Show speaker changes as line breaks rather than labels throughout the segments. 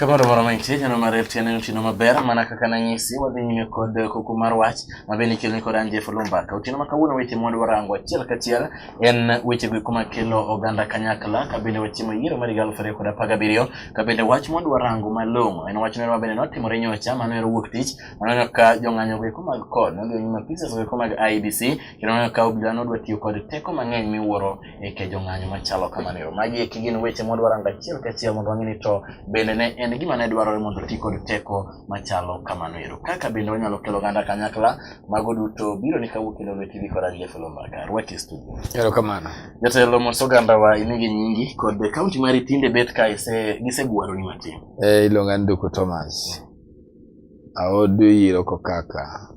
Kamoro moro mantie jano marel tiene utino maber mana kaka nanyisi wadhi nyime kod kuku mar wach mabeni kelni kod Jeff Lumbaka. Utino makawuono weche mwadwa rango achiel kachiel en weche go makelo oganda kanyakla kabende weche moyiero mar 2017 kabende wach mwadwa rango malong'o en wach moro mabende notimore nyocha mano wuok tich mano ka jong'anyo go mag kod no nyima pieces go mag IBC kendo ka obila no dwa tiyo kod teko mang'eny miwuoro ke jong'anyo machalo kamano. Magi gin weche mwadwa rango achiel kachiel mondo wang'e to bende ne en gima ne dwarore mondo ti kod teko machalo kamano ero kaka bende wanyalo kelo oganda kanyakla mago duto biro ni kawuok kendo TV kod Jeff Lumbaka rwaki studio.
Ero kamano
Jatelo mos oganda wa inigi nyingi kod kaunti mari tinde bet ka gisegwaro ni matin.
Iluonga ni Duku Thomas aodu yiro ko kaka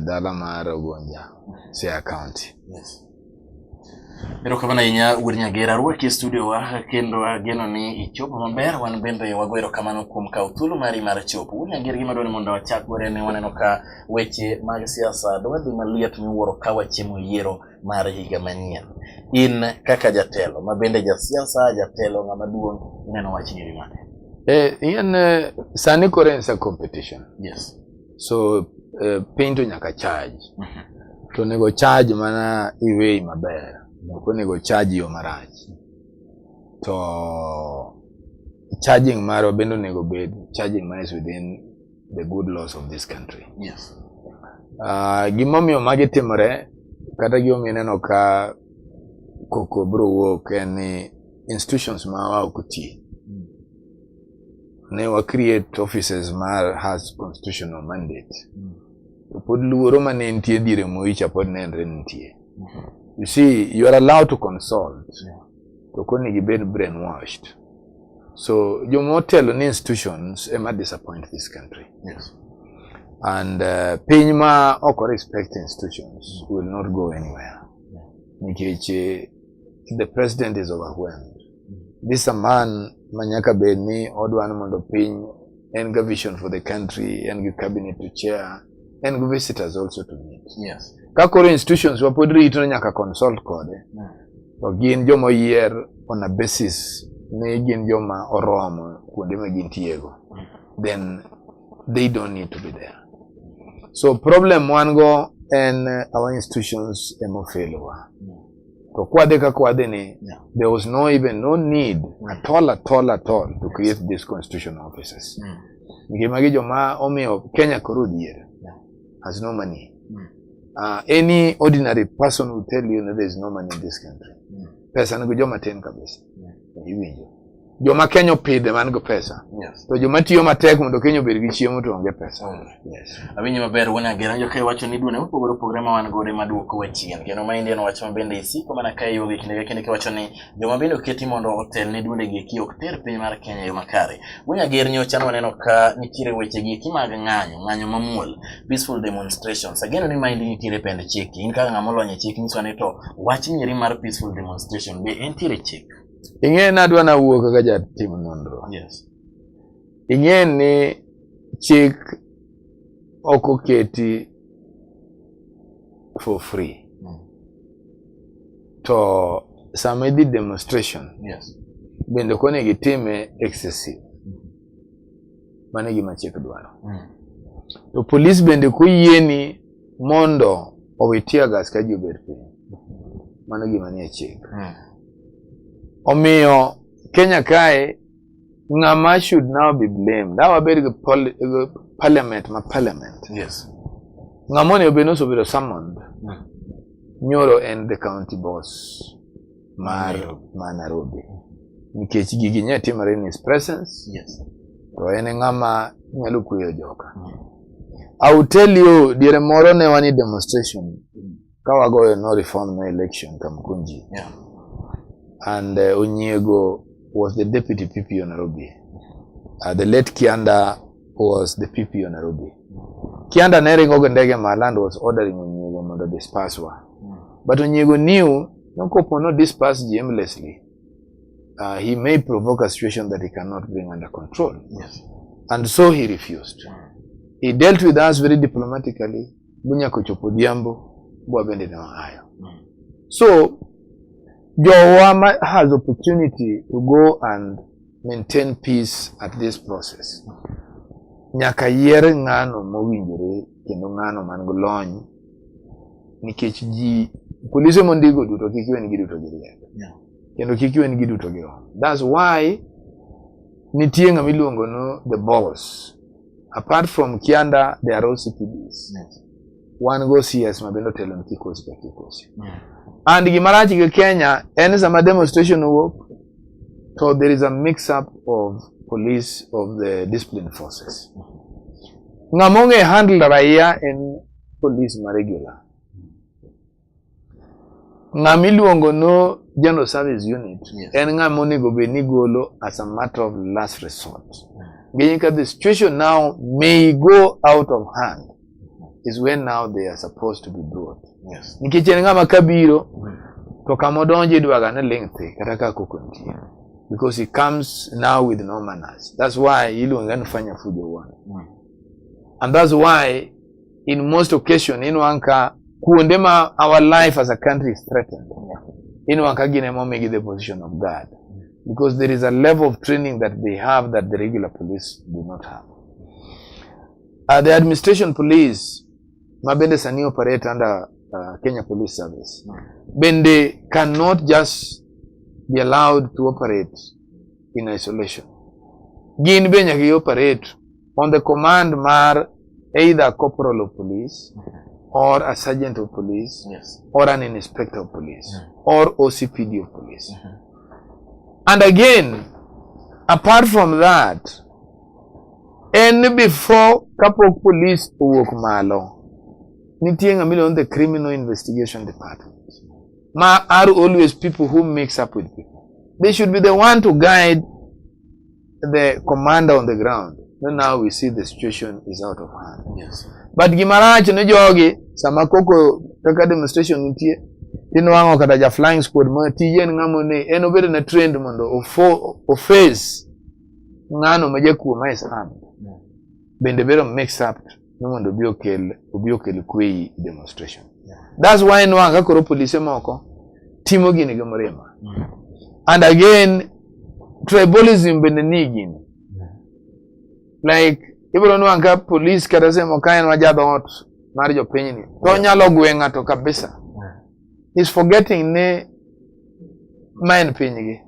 dala mar Ogonja Siaya County.
Yes. Ero kamano inya wuod Nyagera rwaki studio wa kendo ageno ni ichopo maber wan bende wagwero kamano kuom kaw thuolo mari mar chopo. Wuod Nyagera gima dwani mondo wachak gore ne waneno ka weche mag siasa dwadhi maliet miwuoro ka wachimo yiero mar higa manyien. In kaka jatelo mabende jasiasa jatelo ng'ama duong' ineno wach ni
mane? Sani kore en sa competition.
Yes.
So pinto nyaka charge. To nego charge mana iwei maber. Ko nego charge yo marach. To charging maro bendo nego bed charging man is within the good laws of this country.
Yes.
Gimomiyo magi timore kata gimomiyo neno ka koko bro wuok en institutions ma wa okuti. Ne wa create offices mar has constitutional mandate. Pod luoro mane nitie dire moicha pod nenre nitie. You see, you are allowed to consult. To koni gibed brainwashed. So, your motel on institutions might disappoint this country.
Yes.
And Pinma or respect institutions will not go anywhere. The president is overwhelmed. This a man, Manyaka Beni, Odwan Mondo Pin, and give vision for the country, and give cabinet to chair, and give visitors also to meet.
Yes.
Kakoro institutions wapodri ito nyaka consult kode. To gin joma yier on a basis ne gin joma oromo kuonde ma gintiego. Then they don't need to be there. So problem one go and our institutions emo failure. To kwade ka kwade ni there was no need at all to create these constitutional offices. Ngimagi joma omiyo Kenya korudhier has no money. Any ordinary person will tell you that there is no money in this country. Pesa ni joma ten kabisa. Joma Kenya pidhe man go pesa.
Yes.
To joma tiyo matek mondo Kenya obed gi chiemo to onge pesa.
Yes. Awinjo maber wuod Nyagera jo kai wacho ni duone opogore programa wan gode maduoko wachien. Kendo ma Indian wacho mabende isiko mana kai yogi kinde wacho ni joma bende oketi mondo otel ne duonde gi ok ter piny mar Kenya yo makare. Wuod Nyagera nyocha waneno ka nitiere weche gi mag ng'anyo mamuol, peaceful demonstrations. Ageno ni ma nitiere pend chiki. In kaka ng'ama olony chiki nyiso ni to wach nyiri mar peaceful demonstration be entiere chik.
Ing'e na adwa na wuok kaka jatim nonro.
Yes.
Ing'e ni chik oko keti for free. To sama idhi demonstration.
Yes.
Bende kone gitime excessive. Mane gima chik dwaro. To police bende kuyieni mondo owitia gas ka jobed piny. Mane gima nie chik. Omiyo Kenya kae ng'ama should now be blamed. That was very good parliament.
Yes.
Ng'ama ne obeno so be summoned. Nyoro and the county boss mar Nairobi. Nikech gigi nya timore in his presence.
Yes.
To ene ng'ama nyalo kuyo joka. I will tell you diere moro ne wani demonstration kawagoyo no reform no election Kamkunji.
Yeah.
And Onyego was the deputy PP on Nairobi. The late Kianda was the PP on Nairobi. Kianda nering ogandege Maland was ordering Onyego mondo disperse wa. But Onyego knew no kopo no disperse aimlessly. He may provoke a situation that he cannot bring under control.
Yes. And
so he refused. He dealt with us very diplomatically. Bunya kochopo diambo, bwa bende na hayo. So Jowama has opportunity to go and maintain peace at this process. Nyaka yier ng'ano mowinjore kendo ng'ano man gi lony nikech ji polise mondigo duto kik iwe ni giduto giriek kendo kik iwe ni giduto girom. That's why nitie ng'ama iluongo no the boss. Apart from Kianda, there are also CPDs. One go CS mabendo telo ni kikosi ka kikosi. And gimarachi ke Kenya, any sama demonstration work, so there is a mix-up of police, of the discipline forces. Ngamonge handle raia in police ma regular. Ngamiluongo no General Service Unit, and ngamoni go be nigolo as a matter of last resort. The situation now may go out of hand. Is when now they are supposed to be brought.
Yes.
Nikicheni ngama kabiro to kamodonje dwaga ne lengthy kataka kukonti. Because he comes now with no manners. That's why iluonga nifanya fujo wana. And that's why in most occasion inwanka kuondema our life as a country is threatened. Inwanka gine momegi the position of God. Because there is a level of training that they have that the regular police do not have. The administration police mabende sani operate under Kenya Police Service. Bende cannot just be allowed to operate in isolation. Gin be nyaka operate on the command mar either a corporal of police or a sergeant of police or an inspector of police or OCPD of police. And again, apart from that, and before couple police work malo, nitie on the criminal investigation department. Ma are always people who mix up with people. They should be the one to guide the commander on the ground. Then now we see the situation is out of hand.
Yes.
But Gimarach no jogi samakoko taka demonstration nitie. Inwango kata ja flying squad mo tiyen ngamone eno bedo na trained mondo o face ngano majaku mais armed. Bende bedo mix up mondo obi okel kwe demonstration. That's why nwanga koro police moko timo gini gomrema. And again tribalism bende nigini. Like ibro nwanga police kata semo kaen wajadot mar jopiny ni to nyalo gwenga to kabisa. He's forgetting ne main pinygi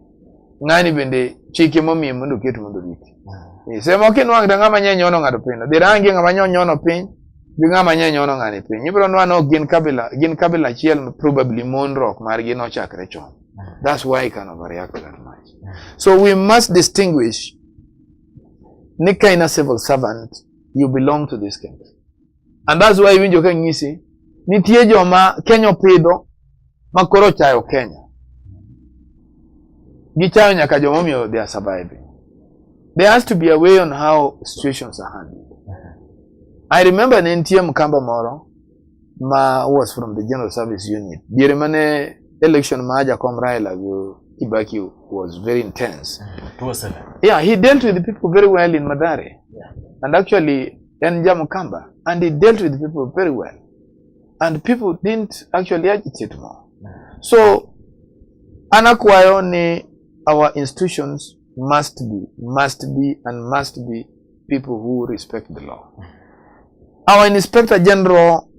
ngani bende chike momiye mondo keto mondo riti. Semo kinwang da ngama nyenyono ngado piny dirangi ngama nyonyono piny gi ngama nyenyono ngani piny ibro nwano gin kabila chiel probably monrock margi no chakre chon. That's why he can overreact that much. So we must distinguish nika in a civil servant you belong to this country, and that's why winjo ka ngisi nitie joma Kenya pidho makoro chayo Kenya gichayo nyaka jomomiyo they are surviving. There has to be a way on how situations are handled. I remember an NTM Mkamba Moro was from the General Service Unit. Diere mane election maja kom Raila Kibaki was very intense. Yeah, he dealt with the people very well in Mathare. And actually NJ Mkamba, and he dealt with the people very well. And people didn't actually agitate more. So anakwayo ni our institutions must be people who respect the law. Our Inspector General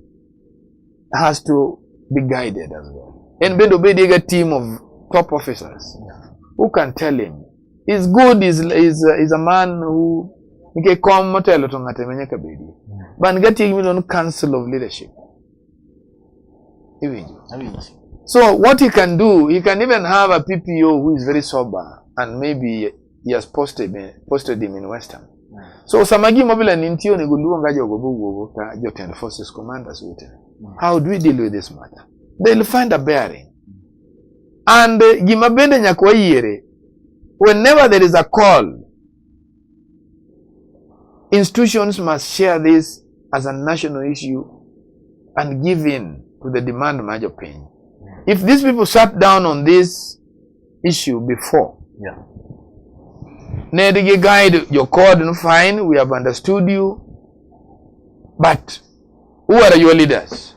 has to be guided as well. And Bendo Bediga team of top officers who can tell him he's good, is a man who can come motelo to ngatemenya kabedi. But getting him on council of leadership. So what he can do, he can even have a PPO who is very sober and maybe he has posted him in Western. So samagi mobile nintio ni guluonga jogo ka jotent forces commanders with him. How do we deal with this matter? They'll find a bearing. And gimabende nyakwa yere, whenever there is a call, institutions must share this as a national issue and give in to the demand major pain. If these people sat down on this issue before, Nedige guide your code and fine, we have understood you, but who are your leaders?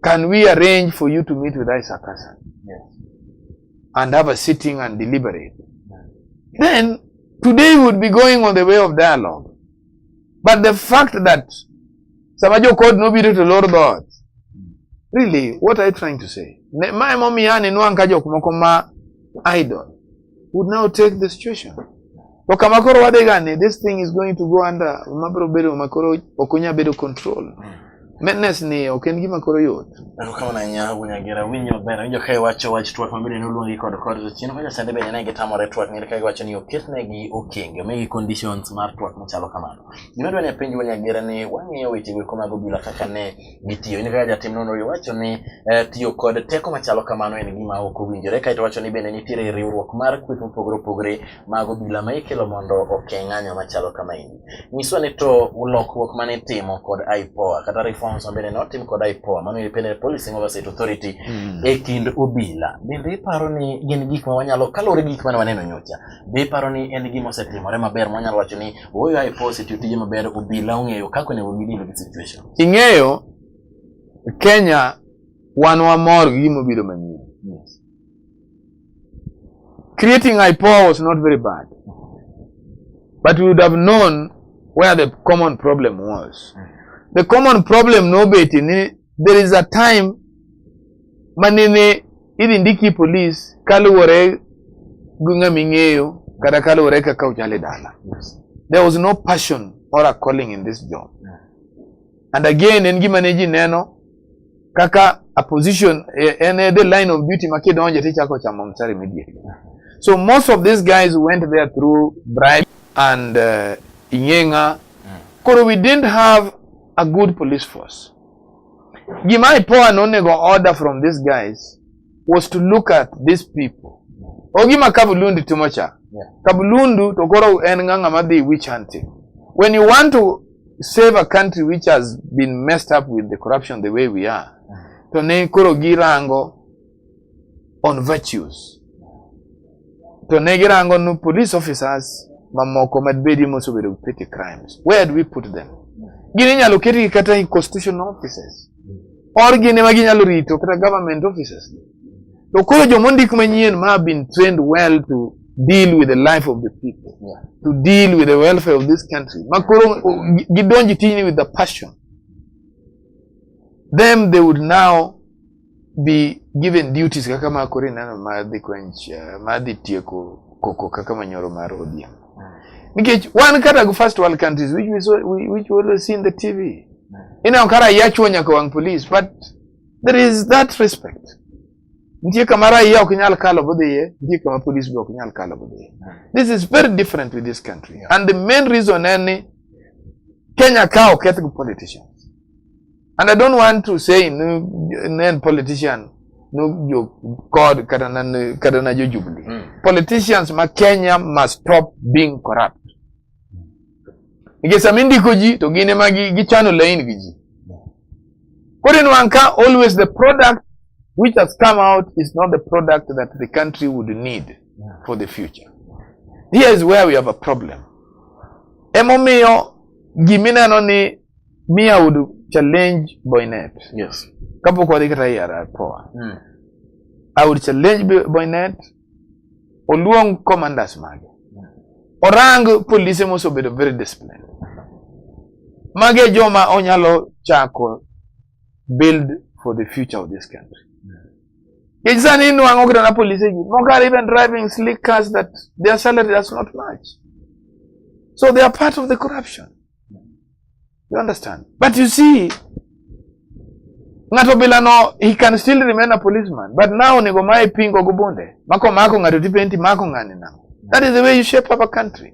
Can we arrange for you to meet with Isaac Hassan and have a sitting and deliberate then today we would be going on the way of dialogue. But the fact that Samajo code no be to Lord God, really, what are you trying to say? My mommy and Nwankajo Kumokoma idol would now take the situation. Okamakoro wadegane, this thing is going to go under Mabro Bedo Makoro Okunya Bedo control. Madness ni okengi makoro yot.
Kama na nya wunyagera winyo bera njo kai wacho wachitwa famili nulungi kod chino kwa sande be nenge tamore twat ni kai wacho ni oketne gi okenge megi conditions mar twat machalo kamano. Gimedwa ne penji wunyagera ni wang'iyo weche go kama go bila kaka ne gitiyo ni kaja tim nono wacho ni tiyo kod teko machalo kamano en gima ok owinjore kai to wacho ni bende nitiere riwruok mar kweth mopogore mago bila ma ikelo mondo okeng'anyo machalo kamaini. Nyiswa ni to lokruok mane timo kod IPOA kata reforms ambele na otim kod IPOA mano Independent Policing Oversight Authority kind obila bende iparo ni gin gik ma wanyalo kalore gik ma waneno nyocha be iparo ni en gima osetimore maber wanyalo wacho ni oyo IPOA osetiyo tije maber obila ong'eyo kako ne wabili gi situation
ing'eyo Kenya wan wamor gi gima biro manyien.
Yes.
Creating IPOA was not very bad, but we would have known where the common problem was. The common problem no beti ni there is a time manene idindiki police kaluwore gunga mingeyo kada kaluwore kaka uchale dala. There was no passion or a calling in this job. And again engi maneji neno kaka a position and the line of duty makido onje tichako cha mamsari immediately. So most of these guys went there through bribe and inyenga. Koro we didn't have a good police force. Gima IPOA no nego order from these guys was to look at these people. Ogima kabulundu tumocha. Kabulundu tokoro enganga madi witch hunting. When you want to save a country which has been messed up with the corruption the way we are, to ne koro girango on virtues. To ne girango no police officers mamoko madbedi most of the petty crimes. Where do we put them? Gini nyaloketi kata constitutional officers. Or gini maginyalo rito kata government officers. So koro jomondik manyien ma have been trained well to deal with the life of the people, to deal with the welfare of this country. Makoro gidonji tini with the passion. Them they would now be given duties kaka makori nano madhi kwench madhi tieko koko kaka manyoro marodia. Because one kata first world countries which we always see in the TV. Ina kara yachuonya kwa police, but there is that respect. Ndiye kamara ya ukinyal kala bodeye, ndiye kama police bo ukinyal kala bodeye. This is very different with this country. And the main reason any Kenya ka oketho politicians. And I don't want to say no politician no you God kadana jujubli. Politicians ma Kenya must stop being corrupt. Igesa mindi koji to gine magi gichano lain giji. Korin wanka always the product which has come out is not the product that the country would need for the future. Here is where we have a problem. Emomeo gimina noni Mia would challenge Boynet.
Yes.
Kapo kwa dikata yara poa. I would challenge Boynet. Oluong commanders mage. Orang police must be very disciplined. Mage joma onyalo chako build for the future of this country. Kijani inu angokita na police ji. Moga even driving slick cars that their salary does not match. So they are part of the corruption. You understand? But you see, Ngato Bilano, he can still remain a policeman. But now, Negomai Pingo Gubonde, Mako Mako Ngatipenti Mako Ngani now. That is the way you shape up a country.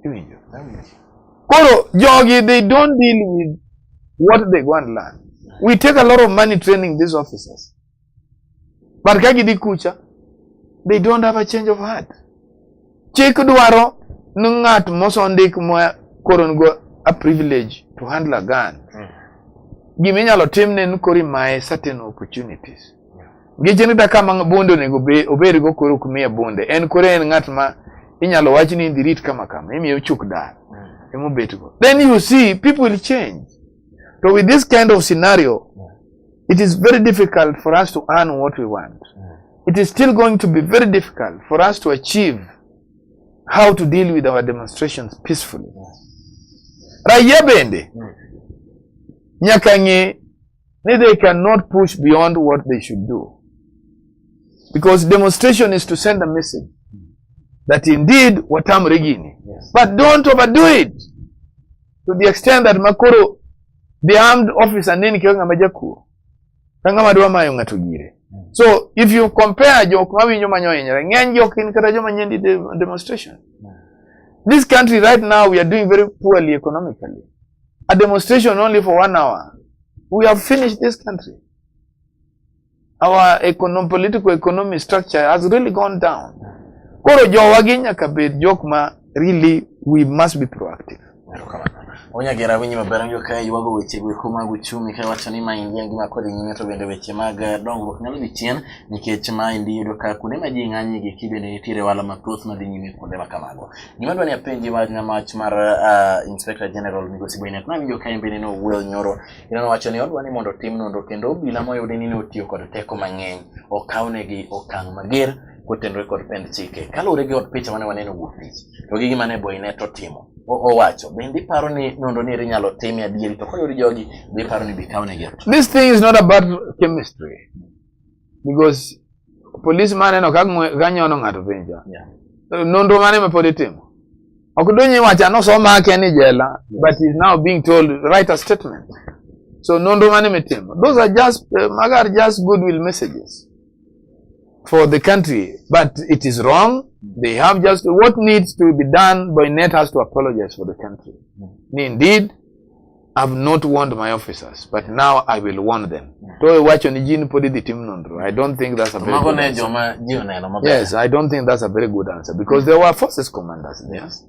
Koro, Jogi, they don't deal with what they go and learn. We take a lot of money training these officers. But Kagidi Kucha, they don't have a change of heart. Cheku Duaro, Nungat Mosondik Moya Korongo a privilege to handle a gun. Gimenya lo temne nukori mae certain opportunities. Gijeni da kama bondo nego oberi go koro kumia bonde. En kore en ngatma inyalo wachini indirit kama kama. Imi uchuk da. Emu betugo. Then you see people will change. So with this kind of scenario, it is very difficult for us to earn what we want. it is still going to be very difficult for us to achieve how to deal with our demonstrations peacefully. Raia bende nyaka ng'e ni they cannot push beyond what they should do, because demonstration is to send a message that indeed watamre gini, but don't overdo it to the extent that makoro the armed officer nini kionga majaku kanga madwa mayo ng'ato gire. So if you compare jok mawinjo manyo hinyre, ng'eny jok in kata joma nyendi demonstration. This country right now, we are doing very poorly economically. A demonstration only for 1 hour, we have finished this country. Our political economic structure has really gone down. Koro jowa nyaka bed jok ma really we must be proactive.
Onyagera winyi maberango kai yuago weche gweko mag uchumi kai wacho ni maindi ngima kod nyime to bende weche mag dongruok nyalo dhi chien nikech maindi yudo ka kuonde ma ji ng'anye gi kibende nitiere wala mathoth madhi nyime kuonde ma kamago. Gima dwani apenji wa nyamach mar Inspector General Migosi Boynet nawinjo ka mbele no wuoyo nyoro ino wacho ni odwani mondo tim nonro kendo obila moyudi ni otiyo kod teko mang'eny okawnegi okang' mager kotenore kod pend chike kalure gi od picha mane waneno wuok tich to gigi mane Boynet otimo owacho bende paro ni nondo ni rinyalo timi adieri to koyori jogi be paro ni bikawne gi.
This thing is not about chemistry, because policeman eno kanyono ng'ato penja nondo mane ma pod itimo okdonyi wacha no so make ni jela, but is now being told write a statement. So nondo mane mitimo, those are just just goodwill messages for the country, but it is wrong. They have just what needs to be done. Boynet has to apologize for the country. Indeed, I've not warned my officers, but now I will warn them. I don't think that's a very good answer. Yes, I don't think that's a very good answer, because there were forces commanders there. Yes.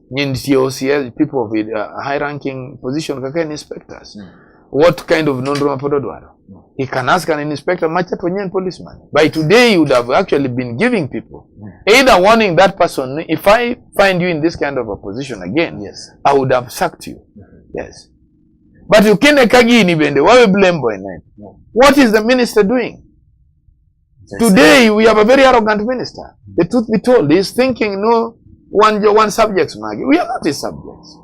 People with high-ranking position, inspectors. What kind of non-Roma Pododwaro? He can ask an inspector, policeman. By today, you would have actually been giving people, either warning that person, if I find you in this kind of a position again, yes, I would have sacked you. Yes. But you can't why we blame Boynet? What is the minister doing? Today, we have a very arrogant minister. The truth be told, he is thinking, no, one subjects, Maggie. We are not his subjects.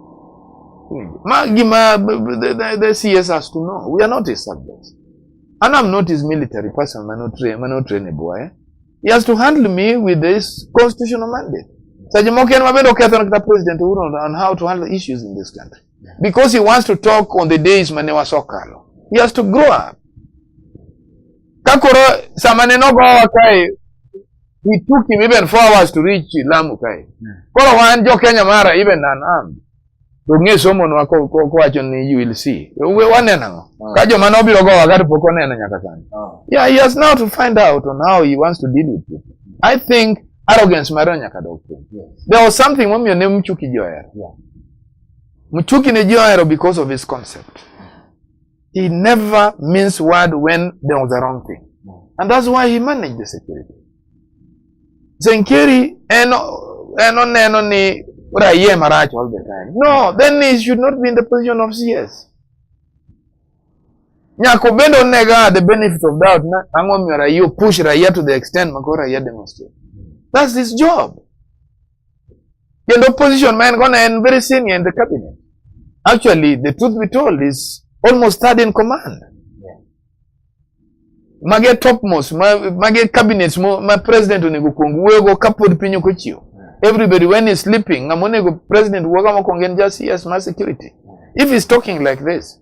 The CS has to know, we are not his subjects. And I'm not his military person, I'm not trained boy. He has to handle me with this constitutional mandate. So the president on how to handle issues in this country. Because he wants to talk on the days Manewa Sokalo. He has to grow up. Kakoro Samaneno Kai, he took him even 4 hours to reach Lamu Kai. Koro wan jo Kenya Mara even unarmed. Someone you will see. Yeah, he has now to find out on how he wants to deal with it. I think arrogance there was something when your name Muchuki Joyer. Muchuki Joyer because of his concept. He never means word when there was a wrong thing. And that's why he managed the security. Zenkeri all the time. No, then he should not be in the position of CS. Nyakobendo nega the benefit of doubt. You push Raya to the extent Makora demonstrate. That's his job. The opposition man gonna end very senior in the cabinet. Actually, the truth be told is almost third in command. Mage topmost, mage cabinets, my president unibukungu, wego kapod pinyo kuchio. Everybody when he's sleeping, president just CS mass security. If he's talking like this,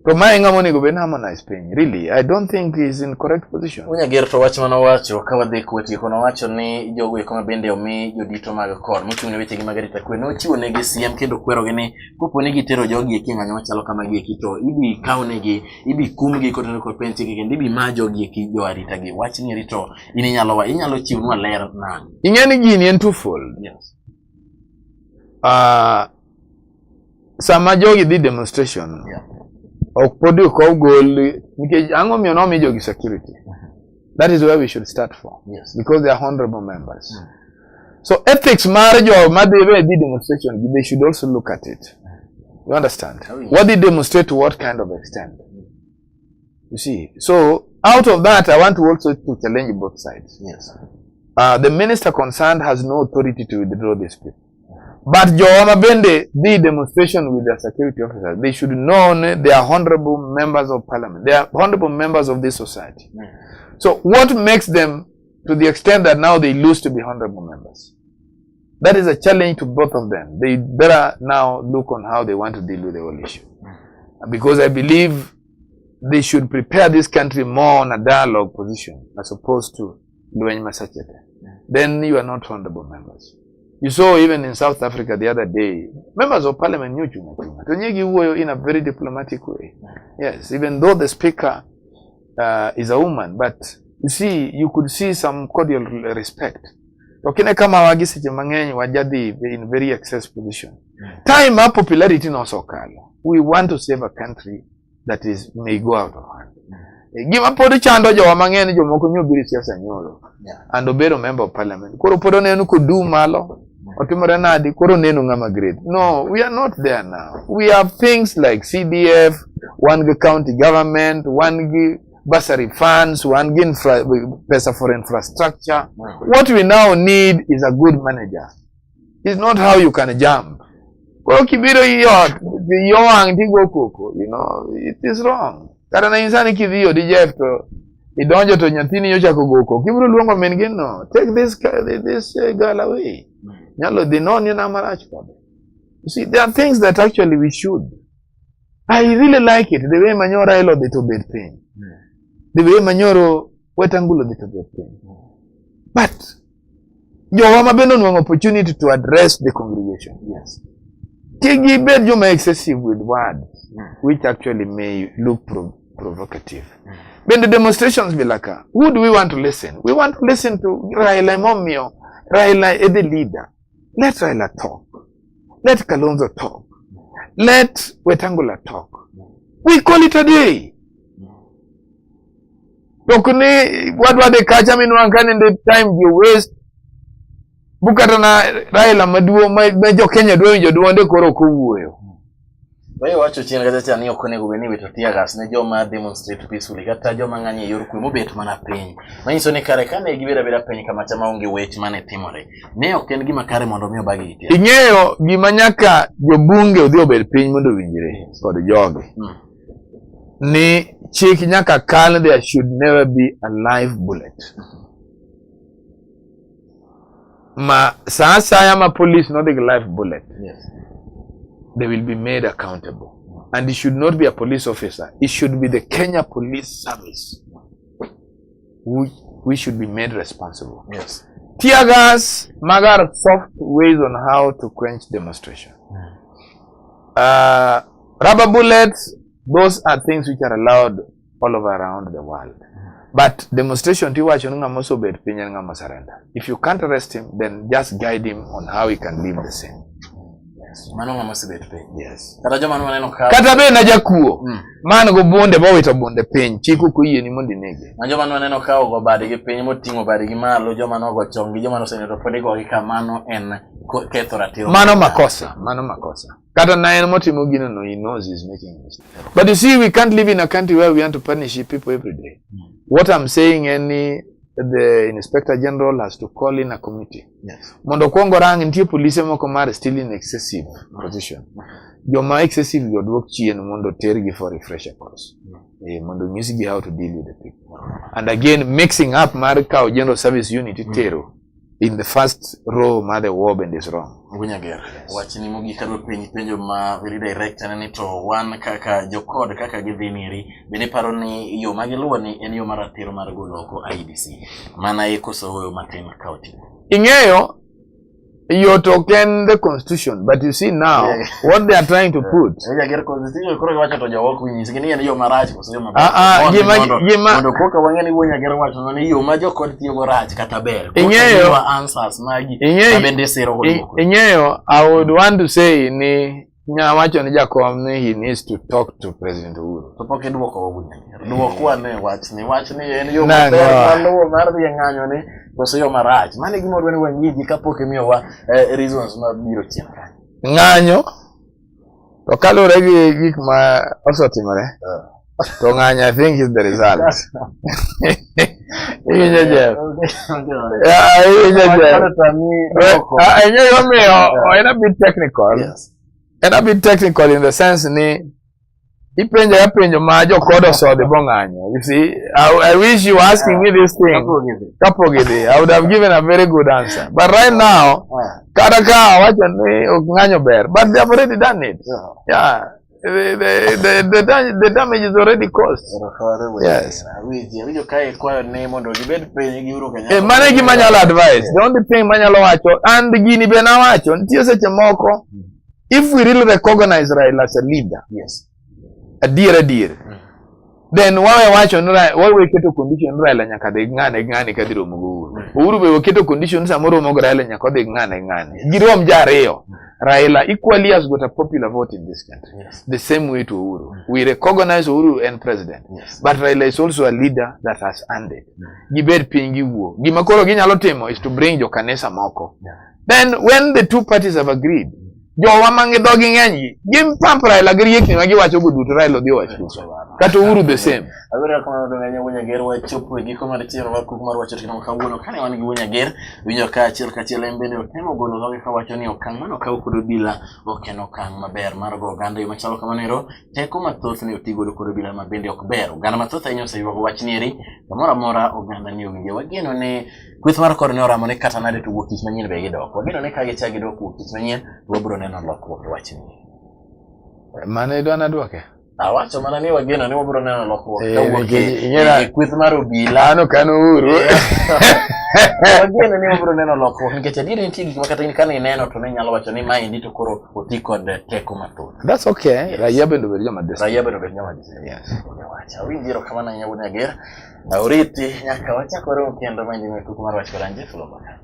really, I don't think he's in correct position.
Unya gerto wachmano wacho kawadhi kweti kono wacho ni jogo kama bende omi jodito mag kor mochung'ne weche gi magarita kwe no chiwo negi CM kendo kwero gi ni kopo ni gitero jogi e king'anyo machalo kama gi kito ibi kawnegi ibi kumgi kotenore kod pensi gi kendo ibi majo gi ki jo arita gi wach ni rito inyalo chiwnwa ler nang.
Ing'eni gini en twofold.
Yes.
Sama jogi dhi demonstration. Yeah. Security. That is where we should start from.
Yes.
Because they are honorable members. So ethics, marriage or demonstration, they should also look at it. You understand? What they demonstrate to what kind of extent? You see. So out of that, I want to also to challenge both sides.
Yes.
The minister concerned has no authority to withdraw this people. But Joama Bende, the demonstration with their security officers, they should know they are honorable members of parliament. They are honorable members of this society. So what makes them, to the extent that now they lose to be honorable members? That is a challenge to both of them. They better now look on how they want to deal with the whole issue. Because I believe they should prepare this country more on a dialogue position as opposed to doing Masachete. Then you are not honorable members. You saw even in South Africa the other day, members of parliament knew Chuma in a very diplomatic way. Yes, even though the speaker is a woman, but you see, you could see some cordial respect. Wakine kama wagisi jimangenyi wajadi in very excess position. Time our popularity no so kala. We want to save a country that is may go out of hand. Give up the chando jo wamangeni jo moko nyubiri siasa nyolo. And obero member of parliament. Koro podo nenu kudu malo. Otimore nadi koro nenu ngama grade. No, we are not there now. We have things like CDF, one county government, one bursary funds, one pesa for infrastructure. What we now need is a good manager. It's not how you can jump. You know, it is wrong. Karana insani kidhiyo dijef to idonjo to nyathini yocha kogoko. Kiburu luongo mengen no. Take this girl away. Nyalo dinoni na marach kobe. You see, there are things that actually we should. I really like it. The way Manyora elo the tobet thing. The way Manyoro wetangulo the tobet thing. But you have an opportunity to address the congregation. Yes. Kigibet you may excessive with words, which actually may look provocative. When the demonstrations be like, who do we want to listen? We want to listen to Raila Momio, Raila is the leader. Let Raila talk. Let Kalonzo talk. Let Wetangula talk. We call it a day. What were they catch? I mean, one can in the time you waste. Bukatana Raila Maduo, Major Kenya doing you do on the Koroku.
Why watch your channel that you connect with any with Tiagas, Najoma demonstrate peacefully. Gata Jomangani, Yoruku, bit man a pain. When so Nekarekan, they give it a bit of penny Kamachamangi wait man at Timore. Neo can give a carry on your baggy. Inyo, Gimanyaka, Yobungo, the obey pain for the jog. Ne Chikinyaka Kala, there should never be a live bullet. Sayama police, not a live bullet. Yes. They will be made accountable. And it should not be a police officer. It should be the Kenya Police Service. We should be made responsible. Yes. Tear gas, magar soft ways on how to quench demonstration. Rubber bullets, those are things which are allowed all over around the world. But demonstration, if you can't arrest him, then just guide him on how he can live the same. Yes. Katabe na jakuo. Man go bonde bo wito bonde pen. Chiku kuiye ni mundi nege. Manjoma nwaneno kao go badigi pen mo tingo badigi malo joma no go chongi joma no senyo to podego kikamano en ketho ratiro. Mano makosa. Kata na en motimo gino no, he knows he's making mistake. But you see, we can't live in a country where we want to punish people every day. What I'm saying, the Inspector General has to call in a committee. Yes. Mondo kongo rang ntie police moko mare still in excessive position. Joma excessive your work chien mondo tergi for refresher course. Mondo music how to deal with the people. And again, mixing up Marika General Service Unit Tero in the first row mother war and is wrong. Yes. Wachini mugi kado penjo ma very direct na to one kaka jokod kaka gidhiniri bene paro ni yo magiluwa ni en yo maratiro mar goloko IDC mana ikoso hoyo matin county ingeyo you token the constitution, but you see now what they are trying to put. I would want to say he needs to talk to President Uhuru. Nganyo to kalore gi gik ma osetimore
To ng'anya, I think is the result. Iwinjo Jeff? Iwinjo Jeff? En a bit technical.
Yes.
En a bit technical in the sense ni ipenjo ma jokodo sode bong'anyo. You see, I wish you were asking me this thing. Kapogidi. I would have given a very good answer. But right now, Karaka wacho ni ng'anyo ber. But they have already done it. Yeah. The damage is already caused. Yes. Mane gima nyalo advice. The only thing manyalo wacho, and gini be na wacho, nitie seche moko, if we really recognize Raila as a leader,
yes,
adier, then wacho we keto condition Raila nyaka de ng'ane ka diro mugo. Uhuru be keto condition samoro mo Raila nyaka de ng'ane. Girom jariyo. Raila equally has got a popular vote in this country.
Yes.
The same way to Uhuru. We recognize Uhuru and president.
Yes.
But Raila is also a leader that has earned it. Gibed pingi wuo. Gimakoro ginyalo timo is to bring jo kanisa moko. Then when the two parties have agreed, jo wamange dogi ng'eny, gim pump Raila giriekni ma giwacho go duto Raila odhi wacho. Kato Uhuru the same.
Awira kama ndo ng'enya wunya ger wachopo giko mar chiero wa kumar wacho tino kawuono kane wan gi wunya ger winyo ka achiel embene otemo golo dhoge ka wacho ni okang' mano ka okudo bila oken okang' maber mar go oganda yo machalo kamanero teko mathoth ne otigodo kod bila ma bende ok ber oganda mathoth ahinya oseyuago wach nieri kamoro amora oganda ni owinje wageno ne kweth mar kod ne oramo ne kata nade to wuok tich manyien be gidok wageno ne ka gichak gidok wuok tich manyien wabiro neno lokruok e wach ni
mane idwana duoke
awacho mana ni wageno ni wabiro neno lokruok e kweth mar obila
ano kano Uhuru
wageno ni wabiro neno lokruok nikech adier nitie gik ma kata in kane ineno to ne nyalo wacho ni ma indi to koro oti kod teko mathoth.
That's okay. Raia bendo bedo joma desi.
Raia bendo bedo joma desi. Yes. Wacha winjiro kama na nyawu nyager. Auriti nyaka wachakore kendo manyime tuku mar wach Ranjit Lombaka.